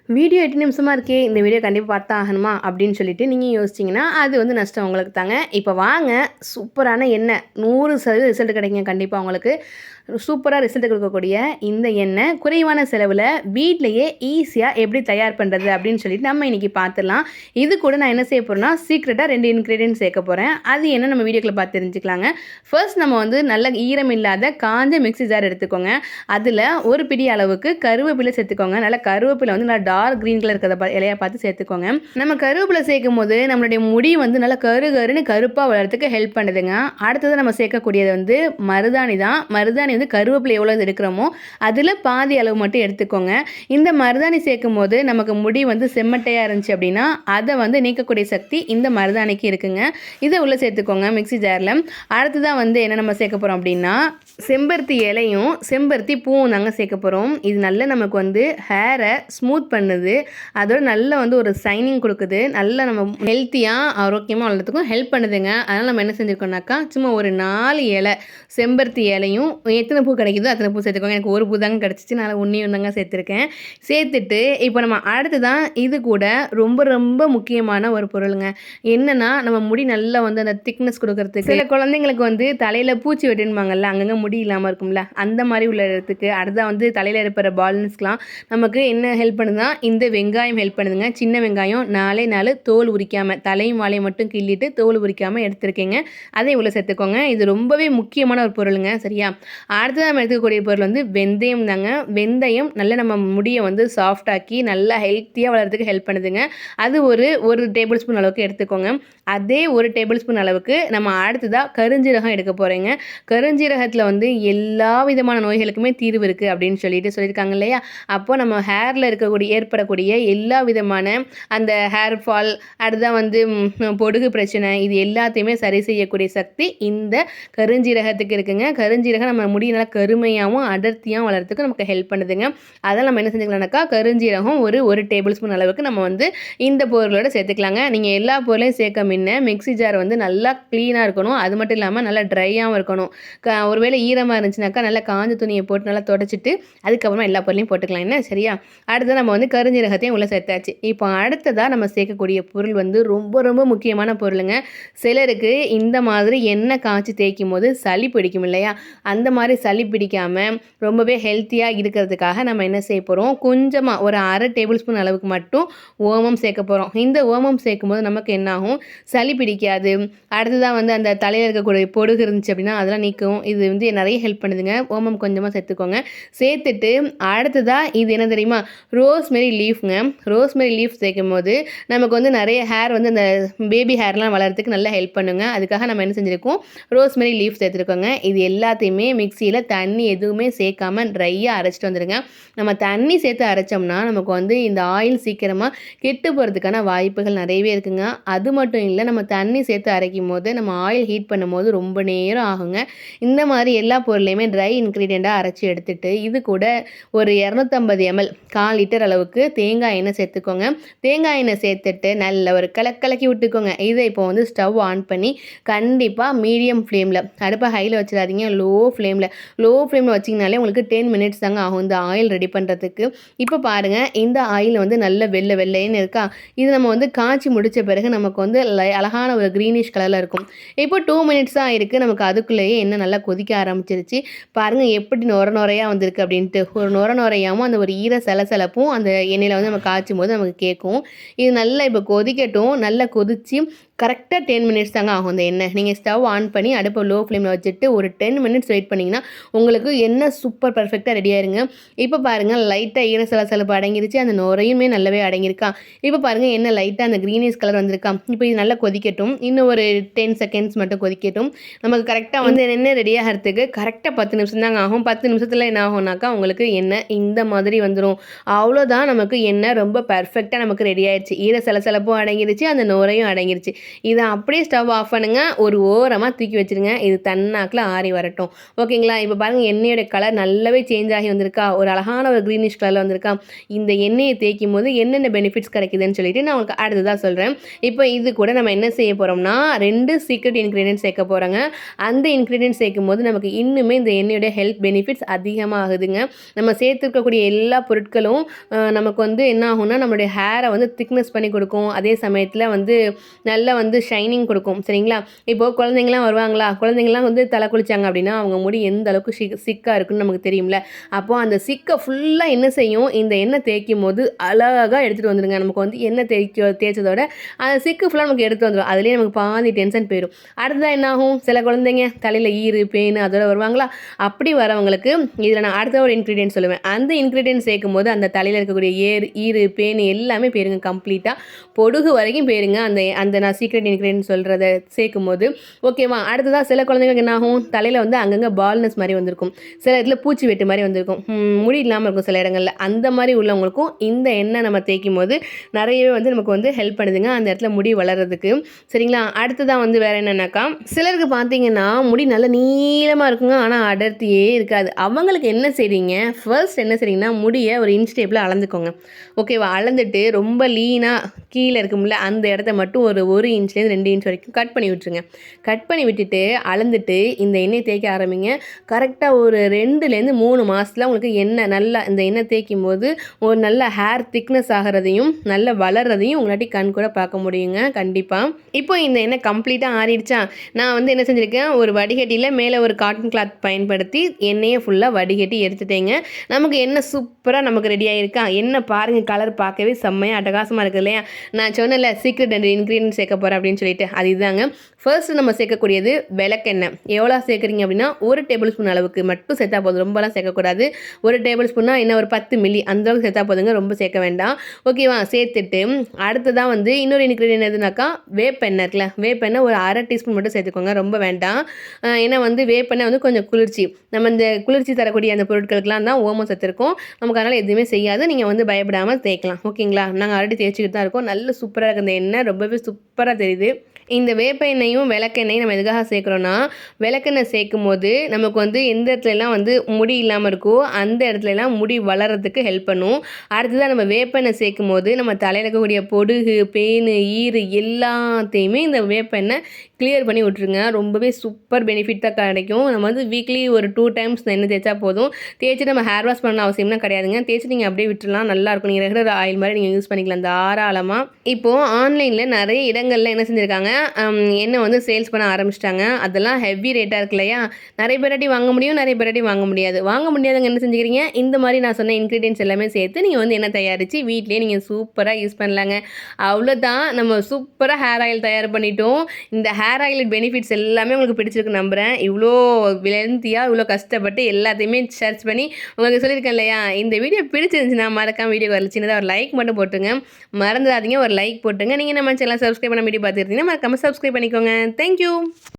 Video 8 நிமிஷமாக இருக்கே, இந்த வீடியோ கண்டிப்பாக பார்த்தா ஆகணுமா அப்படின்னு சொல்லிட்டு நீங்கள் யோசிச்சிங்கன்னா அது வந்து நஷ்டம் உங்களுக்கு தாங்க. இப்போ வாங்க, சூப்பரான எண்ணெய் 100% ரிசல்ட் கிடைக்குங்க கண்டிப்பாக உங்களுக்கு. சூப்பராக ரிசல்ட் கொடுக்கக்கூடிய இந்த எண்ணெய் குறைவான செலவில் வீட்டிலையே ஈஸியாக எப்படி தயார் பண்ணுறது அப்படின்னு சொல்லிட்டு நம்ம இன்றைக்கி பார்த்துடலாம். இது கூட நான் என்ன செய்ய போகிறேன்னா, சீக்ரெட்டாக 2 இன்க்ரீடியன்ட் சேர்க்க போகிறேன். அது என்ன நம்ம வீடியோக்குள்ள பார்த்து தெரிஞ்சுக்கலாங்க. ஃபர்ஸ்ட் நம்ம வந்து நல்ல ஈரம் இல்லாத காஞ்ச மிக்ஸி ஜார் எடுத்துக்கோங்க. அதில் ஒரு பிடி அளவுக்கு கருவேப்பிலை சேர்த்துக்கோங்க. நல்லா கருவேப்பிலை வந்து நல்லா டார்க் க்ரீன் கலர் இருக்கிற இலையை பார்த்து சேர்த்துக்கோங்க. நம்ம கருவேப்பிலை சேர்க்கும் போது நம்மளுடைய முடி வந்து நல்லா கருன்னு கருப்பாக வளர்கிறதுக்கு ஹெல்ப் பண்ணுதுங்க. அடுத்தது நம்ம சேர்க்கக்கூடியது வந்து மருதாணி தான். மருதாணி வந்து கருவேப்பிலை எவ்வளோ எடுக்கிறோமோ அதில் பாதி அளவு மட்டும் எடுத்துக்கோங்க. இந்த மருதாணி சேர்க்கும் போது நமக்கு முடி வந்து செம்மட்டையாக இருந்துச்சு அப்படின்னா அதை வந்து நீக்கக்கூடிய சக்தி இந்த மருதாணிக்கு இருக்குங்க. இதை உள்ளே சேர்த்துக்கோங்க மிக்ஸி ஜாரில். அடுத்ததான் வந்து என்ன நம்ம சேர்க்க போகிறோம் அப்படின்னா, செம்பருத்தி இலையும் செம்பருத்தி பூவும் தாங்க சேர்க்க போகிறோம். இது நல்லா நமக்கு வந்து ஹேரை ஸ்மூத் பண்ணுது, அதோட நல்ல வந்து ஒரு சைனிங் கொடுக்குது, நல்ல நம்ம ஹெல்த்தியாக ஆரோக்கியமாக வளர்கிறதுக்கும் ஹெல்ப் பண்ணுதுங்க. அதனால் நம்ம என்ன செஞ்சுருக்கோம்னாக்கா, சும்மா ஒரு 4 இலை செம்பருத்தி இலையும் எத்தனை பூ கிடைக்குதோ அத்தனை பூ சேர்த்துக்கோங்க. எனக்கு ஒரு பூ தாங்க கிடச்சிச்சு, நான் ஒன்றையும் தாங்க சேர்த்துருக்கேன். சேர்த்துட்டு இப்போ நம்ம அடுத்து தான் இது கூட ரொம்ப ரொம்ப முக்கியமான ஒரு பொருளுங்க. என்னென்னா, நம்ம முடி நல்லா வந்து அந்த திக்னஸ் கொடுக்கறதுக்கு, சில குழந்தைங்களுக்கு வந்து தலையில் பூச்சி வெட்டுன்பாங்கல்ல, அங்கங்கே முடி இல்லாமல் இருக்கும்ல, அந்த மாதிரி உள்ள இடத்துக்கு அடுத்ததான் வந்து தலையில் இருக்கிற பால்னஸ்க்கெலாம் நமக்கு என்ன ஹெல்ப் பண்ணுதுன்னா, இந்த வெங்காயம் ஹெல்ப் பண்ணுதுங்க. சின்ன வெங்காயம் 4 தோல் உரிக்காமல், தலையும் வாழையும் மட்டும் கிள்ளிட்டு தோல் உரிக்காமல் எடுத்துருக்கேங்க. அதை இவ்வளோ சேர்த்துக்கோங்க. இது ரொம்பவே முக்கியமான ஒரு பொருளுங்க. சரியா? அடுத்து நம்ம எடுத்துக்கக்கூடிய பொருள் வந்து வெந்தயம் தாங்க. வெந்தயம் நல்லா நம்ம முடியை வந்து சாஃப்டாக்கி நல்லா ஹெல்த்தியாக வளர்கிறதுக்கு ஹெல்ப் பண்ணுதுங்க. அது ஒரு டேபிள் ஸ்பூன் அளவுக்கு எடுத்துக்கோங்க. அதே 1 டேபிள் ஸ்பூன் அளவுக்கு நம்ம அடுத்ததாக கருஞ்சீரகம் எடுக்க போகிறேங்க. கருஞ்சீரகத்தில் வந்து எல்லா விதமான நோய்களுக்குமே தீர்வு இருக்குது அப்படின்னு சொல்லியிருக்காங்க இல்லையா? அப்போ நம்ம ஹேரில் ஏற்படக்கூடிய எல்லா விதமான அந்த ஹேர் ஃபால், அடுத்ததான் வந்து பொடுகு பிரச்சனை, இது எல்லாத்தையுமே சரி செய்யக்கூடிய சக்தி இந்த கருஞ்சீரகத்துக்கு இருக்குங்க. கருஞ்சீரகம் நம்ம முடி நல்லா கருமையாகவும் அடர்த்தியாகவும் வளர்கிறதுக்கு நமக்கு ஹெல்ப் பண்ணுதுங்க. அதெல்லாம் நம்ம என்ன செஞ்சுக்கலாம்னாக்கா, கருஞ்சீரகம் ஒரு டேபிள் ஸ்பூன் அளவுக்கு நம்ம வந்து இந்த பொருளோட சேர்த்துக்கலாங்க. நீங்கள் எல்லா பொருளையும் சேர்க்க முன்ன மிக்ஸி ஜார் வந்து நல்லா க்ளீனாக இருக்கணும். அது மட்டும் இல்லாமல் நல்லா ட்ரையாகவும் இருக்கணும். ஒருவேளை ஈரமாக இருந்துச்சுனாக்கா நல்லா காஞ்ச துணியை போட்டு நல்லா தொடச்சிட்டு அதுக்கப்புறமா எல்லா பொருளையும் போட்டுக்கலாம். என்ன சரியா? அடுத்து நம்ம வந்து கருஞ்சீரகத்தையும் உள்ளே சேர்த்தாச்சு. இப்போ அடுத்ததாக நம்ம சேர்க்கக்கூடிய பொருள் வந்து ரொம்ப ரொம்ப முக்கியமான பொருளுங்க. சிலருக்கு இந்த மாதிரி எண்ணெய் காய்ச்சி தேய்க்கும் போது சளி பிடிக்கும் இல்லையா? அந்த மாதிரி சளி பிடிக்காமல் ரொம்பவே ஹெல்த்தியாக இருக்கிறதுக்காக நம்ம என்ன செய்ய போகிறோம், கொஞ்சமாக ஒரு 1/2 டேபிள் ஸ்பூன் அளவுக்கு மட்டும் ஓமம் சேர்க்க போகிறோம். இந்த ஓமம் சேர்க்கும் போது நமக்கு என்னாகும், சளி பிடிக்காது. அடுத்ததான் வந்து அந்த தலையில் இருக்கக்கூடிய பொடுகு இருந்துச்சு அப்படின்னா அதெல்லாம் நீக்கும். இது வந்து நிறைய ஹெல்ப் பண்ணுதுங்க. ஓமம் கொஞ்சமாக சேர்த்துக்கோங்க. சேர்த்துட்டு அடுத்ததாக இது என்ன தெரியுமா, ரோஸ்மெரி லீஃப்ங்க. ரோஸ்மெரி லீஃப் சேர்க்கும் போது நமக்கு வந்து நிறைய ஹேர் வந்து அந்த பேபி ஹேர்லாம் வளர்கிறதுக்கு நல்லா ஹெல்ப் பண்ணுங்க. அதுக்காக நம்ம என்ன செஞ்சுருக்கோம், ரோஸ்மெரி லீஃப் சேர்த்துருக்கோங்க. இது எல்லாத்தையுமே மிக்சியில் தண்ணி எதுவுமே சேர்க்காம ட்ரையாக அரைச்சிட்டு வந்துடுங்க. நம்ம தண்ணி சேர்த்து அரைச்சோம்னா நமக்கு வந்து இந்த ஆயில் சீக்கிரமாக கெட்டு போகிறதுக்கான வாய்ப்புகள் நிறையவே இருக்குங்க. அது மட்டும் இல்லை, நம்ம தண்ணி சேர்த்து அரைக்கும் போது நம்ம ஆயில் ஹீட் பண்ணும்போது ரொம்ப நேரம் ஆகுங்க. இந்த மாதிரி எல்லா பொருளையுமே ட்ரை இன்க்ரீடியண்ட்டாக அரைச்சி எடுத்துகிட்டு இது கூட ஒரு 250 ml 1/4 லிட்டர் அளவுக்கு தேங்காய் எண்ணெய் சேர்த்துக்கோங்க. தேங்காய் எண்ணெய் சேர்த்துட்டு நல்ல ஒரு கலக்கி விட்டுக்கோங்க. இதை இப்போ வந்து ஸ்டவ் ஆன் பண்ணி கண்டிப்பாக மீடியம் ஃப்ளேமில், அடுப்பை ஹையில் வச்சிடாதீங்க, லோ ஃப்ளேமில் வச்சிங்கனாலே உங்களுக்கு 10 மினிட்ஸ் தாங்க ஆகும் இந்த ஆயில் ரெடி பண்ணுறதுக்கு. இப்போ பாருங்கள், இந்த ஆயில் வந்து நல்ல வெள்ளைன்னு இருக்கா? இது நம்ம வந்து காய்ச்சி முடித்த பிறகு நமக்கு வந்து அழகான ஒரு க்ரீனிஷ் கலரில் இருக்கும். இப்போ 2 மினிட்ஸ் தான் இருக்குது. நமக்கு அதுக்குள்ளேயே எண்ணெய் நல்லா கொதிக்க ஆரம்பிச்சிருச்சு. பாருங்கள் எப்படி நுரையாக வந்திருக்கு அப்படின்ட்டு. ஒரு நுரையாகவும் அந்த ஒரு ஈர சலசலப்பும் அந்த எண்ணெயில் வந்து நம்ம காய்ச்சும் போது நமக்கு கேட்கும். இது நல்லா இப்போ கொதிக்கட்டும். நல்லா கொதித்து கரெக்டாக 10 மினிட்ஸ் தாங்க ஆகும் இந்த எண்ணெய். நீங்கள் ஸ்டவ் ஆன் பண்ணி அடுப்பை லோ ஃப்ளேமில் வச்சுட்டு ஒரு 10 மினிட்ஸ் வெயிட் பண்ணிங்கன்னா உங்களுக்கு எண்ணெய் சூப்பர் பர்ஃபெக்டாக ரெடி ஆயிருங்க. இப்போ பாருங்கள், லைட்டாக ஈர சலசலப்பு அடங்கிருச்சு, அந்த நுரையுமே நல்லாவே அடங்கியிருக்கா. இப்போ பாருங்கள், எண்ணெய் லைட்டாக அந்த க்ரீனிஷ் கலர் வந்திருக்கா. இப்போ இது நல்லா கொதிக்கட்டும். இன்னும் ஒரு 10 செகண்ட்ஸ் மட்டும் கொதிக்கட்டும். நமக்கு கரெக்டாக வந்து எண்ணெய் ரெடி ஆகிறதுக்கு கரெக்டாக 10 நிமிஷம் தாங்க ஆகும். 10 நிமிஷத்தில் என்ன ஆகும்னாக்கா உங்களுக்கு எண்ணெய் இந்த மாதிரி வந்துடும். அவ்வளோதான், நமக்கு எண்ணெய் ரொம்ப பர்ஃபெக்டாக நமக்கு ரெடி ஆயிடுச்சு. ஈர சலசலப்பும் அடங்கிருச்சு, அந்த நுரையும் இதை அப்படியே ஸ்டவ் ஆஃப் பண்ணுங்கள். ஒரு ஓரமாக தூக்கி வச்சுருங்க. இது தன்னாக்கில் ஆறி வரட்டும். ஓகேங்க. ஓகேங்களா? இப்போ பாருங்கள் எண்ணெயோட கலர் நல்லாவே சேஞ்ச் ஆகி வந்திருக்கா? ஒரு அழகான ஒரு க்ரீனிஷ் கலரில் வந்திருக்கா? இந்த எண்ணெயை தேய்க்கும்போது என்னென்ன பெனிஃபிட்ஸ் கிடைக்குதுன்னு சொல்லிட்டு நான் உங்களுக்கு அடுத்ததாக சொல்கிறேன். இப்போ இது கூட நம்ம என்ன செய்ய போகிறோம்னா 2 சீக்ரெட் இன்க்ரீடியன்ட்ஸ் சேர்க்க போகிறோங்க. அந்த இன்க்ரீடியன்ட்ஸ் சேர்க்கும்போது நமக்கு இன்னுமே இந்த எண்ணெயோட ஹெல்த் பெனிஃபிட்ஸ் அதிகமாகுதுங்க. நம்ம சேர்த்துருக்கக்கூடிய எல்லா பொருட்களும் நமக்கு வந்து என்ன ஆகும்னா நம்மளுடைய ஹேரை வந்து திக்னஸ் பண்ணி கொடுக்கும். அதே சமயத்தில் வந்து நல்லா வந்து ஷைனிங் கொடுக்கும். சரிங்களா? இப்போது குழந்தைங்கலாம் வருவாங்களா? குழந்தைங்கலாம் வந்து தலை குளிச்சாங்க அப்படின்னா அவங்க முடி எந்த அளவுக்கு சிக்காக இருக்குன்னு நமக்கு தெரியும்ல. அப்போது அந்த சிக்கை ஃபுல்லாக என்ன செய்யும், இந்த எண்ணெய் தேய்க்கும் போது அழகாக எடுத்துகிட்டு வந்துடுங்க. நமக்கு வந்து எண்ணெய் தேய்ச்சதோட அந்த சிக்கு ஃபுல்லாக நமக்கு எடுத்து வந்துடும். அதுலேயே நமக்கு பாதி டென்ஷன் போயிடும். அடுத்ததாக என்ன ஆகும், சில குழந்தைங்க தலையில் ஈறு பேனு அதோட வருவாங்களா? அப்படி வரவங்களுக்கு இதில் நான் அடுத்த ஒரு இன்க்ரீடியன்ட் சொல்லுவேன். அந்த இன்க்ரீடியன்ட் சேர்க்கும் போது அந்த தலையில் இருக்கக்கூடிய ஈறு பேனு எல்லாமே போயிருங்க. கம்ப்ளீட்டாக பொடுகு வரைக்கும் போயிருங்க. அந்த நான் சீக்ரெட் இன்க்ரீடியன்ட் சொல்கிறத சேர்க்கும் போது ஓகேவா? அடுத்ததாக சில குழந்தைங்களுக்கு என்ன ஆகும், தலையில் வந்து அங்கங்கே பால்னஸ் மாதிரி வந்திருக்கும். சில இடத்துல பூச்சி வெட்டு மாதிரி வந்திருக்கும். முடி இல்லாமல் இருக்கும் சில இடங்களில். அந்த மாதிரி உள்ளவங்களுக்கும் இந்த எண்ணெய் நம்ம தேய்க்கும் போது நிறையவே வந்து நமக்கு வந்து ஹெல்ப் பண்ணுதுங்க அந்த இடத்துல முடி வளர்கிறதுக்கு. சரிங்களா? அடுத்ததாக வந்து வேறு என்னென்னாக்கா, சிலருக்கு பார்த்தீங்கன்னா முடி நல்லா நீளமாக இருக்குங்க, ஆனால் அடர்த்தியே இருக்காது. அவங்களுக்கு என்ன செய்றீங்க, ஃபர்ஸ்ட் என்ன செய்றீங்கன்னா முடியை ஒரு இன்ச் டேப்பில் அளந்துக்கோங்க. ஓகேவா? அளந்துட்டு ரொம்ப லீனாக கீழே இருக்கும்ல அந்த இடத்த மட்டும் ஒரு இன்ச்லேருந்து 2 இன்ச் வரைக்கும் கட் பண்ணி விட்டுருங்க. கட் பண்ணி விட்டுட்டு அளந்துட்டு இந்த எண்ணெய் தேய்க்க ஆரம்பிங்க. கரெக்டாக ஒரு 2லேருந்து 3 மாதத்தில் உங்களுக்கு நல்லா இந்த எண்ணெய் தேய்க்கும் போது ஒரு நல்ல ஹேர் திக்னஸ் ஆகிறதையும் நல்ல வளர்றதையும் உங்களாட்டி கண் கூட பார்க்க முடியுங்க கண்டிப்பாக. இப்போ இந்த எண்ணெய் கம்ப்ளீட்டாக ஆறிடுச்சா, நான் வந்து என்ன செஞ்சுருக்கேன், ஒரு வடிகட்டியில் மேலே ஒரு காட்டன் கிளாத் பயன்படுத்தி எண்ணெயை ஃபுல்லாக வடிகட்டி எடுத்துட்டேங்க. நமக்கு எண்ணெய் சூப்பராக நமக்கு ரெடி ஆகிருக்கா? எண்ணெய் பாருங்கள், கலர் பார்க்கவே செம்மையாக அட்டகாசமாக இருக்குது இல்லையா? நான் சொன்னேன்ல சீக்ரெட் 2 இன்க்ரீடியன்ட் சேர்க்க போகிறேன் அப்படின்னு சொல்லிட்டு, அது இதுதாங்க. ஃபர்ஸ்ட் நம்ம சேர்க்கக்கூடியது விளக்கெண்ணெய். எவ்வளோ சேர்க்குறீங்க அப்படின்னா 1 டேபிள் ஸ்பூன் அளவுக்கு மட்டும் சேர்த்தா போதும். ரொம்பலாம் சேர்க்கக்கூடாது. 1 டேபிள் ஸ்பூன்னா என்ன ஒரு 10 மில்லி அந்த அளவுக்கு சேர்த்தா போதுங்க, ரொம்ப சேர்க்க வேண்டாம். ஓகேவா? சேர்த்துட்டு அடுத்ததான் வந்து இன்னொரு இன்க்ரீடியன்ட் எதுனாக்கா வேப்பெண்ணெய் இருக்குல்ல, வேப்பெண்ணெய் ஒரு 1/2 டீஸ்பூன் மட்டும் சேர்த்துக்கோங்க, ரொம்ப வேண்டாம். ஏன்னா வந்து வேப்பெண்ணெய் வந்து கொஞ்சம் குளிர்ச்சி. நம்ம இந்த குளிர்ச்சி தரக்கூடிய அந்த பொருட்களுக்கெலாம் தான் ஓமம் சத்து இருக்கும். நமக்கு அதனால் எதுவுமே செய்யாது. நீங்கள் வந்து பயப்படாமல் தேய்க்கலாம். ஓகேங்களா? நாங்கள் ஆல்ரெடி தேய்ச்சிக்கிட்டு தான் இருக்கோம். நல்ல சூப்பராக இருக்குது இந்த எண்ணெய், ரொம்பவே சூப்பராக தெரியுது. இந்த வேப்ப எண்ணெயும் விளக்கெண்ணையும் நம்ம எதுக்காக சேர்க்குறோன்னா, விளக்கெண்ணெய் சேர்க்கும் போது நமக்கு வந்து எந்த இடத்துலலாம் வந்து முடி இல்லாமல் இருக்கோ அந்த இடத்துலலாம் முடி வளர்கிறதுக்கு ஹெல்ப் பண்ணும். அடுத்ததாக நம்ம வேப்பெண்ணெய் சேர்க்கும் போது நம்ம தலையில் இருக்கக்கூடிய பொடுகு, பேனு, ஈறு எல்லாத்தையுமே இந்த வேப்பெண்ணெய் கிளியர் பண்ணி விட்ருங்க. ரொம்பவே சூப்பர் பெனிஃபிட் தான் கிடைக்கும். நம்ம வந்து வீக்லி ஒரு 2 டைம்ஸ் இந்த எண்ணெய் தேய்ச்சா போதும். தேய்ச்சிட்டு நம்ம ஹேர் வாஷ் பண்ண அவசியம்னா கிடையாதுங்க. தேய்ச்சி நீங்கள் அப்படியே விட்டுலாம், நல்லாயிருக்கும். நீங்கள் ரெகுலர் ஆயில் மாதிரி நீங்கள் யூஸ் பண்ணிக்கலாம் தாராளமாக. இப்போது ஆன்லைனில் நிறைய இடங்களில் என்ன செஞ்சுருக்காங்க, எண்ணெய் வந்து சேல்ஸ் பண்ண ஆரம்பிச்சிட்டாங்க. அதெல்லாம் ஹெவி ரேட்டாக இருக்கு இல்லையா? நிறைய பேராட்டி வாங்க முடியும், நிறைய பேராட்டி வாங்க முடியாது. வாங்க முடியாதவங்க என்ன செஞ்சுக்கிறீங்க, இந்த மாதிரி நான் சொன்ன இன்க்ரீடியன்ட்ஸ் எல்லாமே சேர்த்து நீங்கள் வந்து எண்ணெய் தயாரித்து வீட்டிலேயே நீங்கள் சூப்பராக யூஸ் பண்ணலாங்க. அவ்வளோதான், நம்ம சூப்பராக ஹேர் ஆயில் தயார் பண்ணிட்டோம். இந்த ஹேர் ஆயில் பெனிஃபிட்ஸ் எல்லாமே உங்களுக்கு பிடிச்சிருக்கு நம்புகிறேன். இவ்வளோ லென்த்தியாக இவ்வளோ கஷ்டப்பட்டு எல்லாத்தையுமே சர்ச் பண்ணி உங்களுக்கு சொல்லியிருக்கேன் இல்லையா? இந்த வீடியோ பிடிச்சிருந்துச்சுன்னா மறக்காம வீடியோ வரல சின்னதாக ஒரு லைக் மட்டும் போட்டுங்க. மறந்துடாதீங்க, ஒரு லைக் போட்டுங்க. நீங்கள் நம்ம சேனலை சப்ஸ்கிரைப் பண்ண வீடியோ பார்த்துருந்தீங்கன்னா மறக்காம சப்ஸ்கிரைப் பண்ணிக்கோங்க. தேங்க்யூ.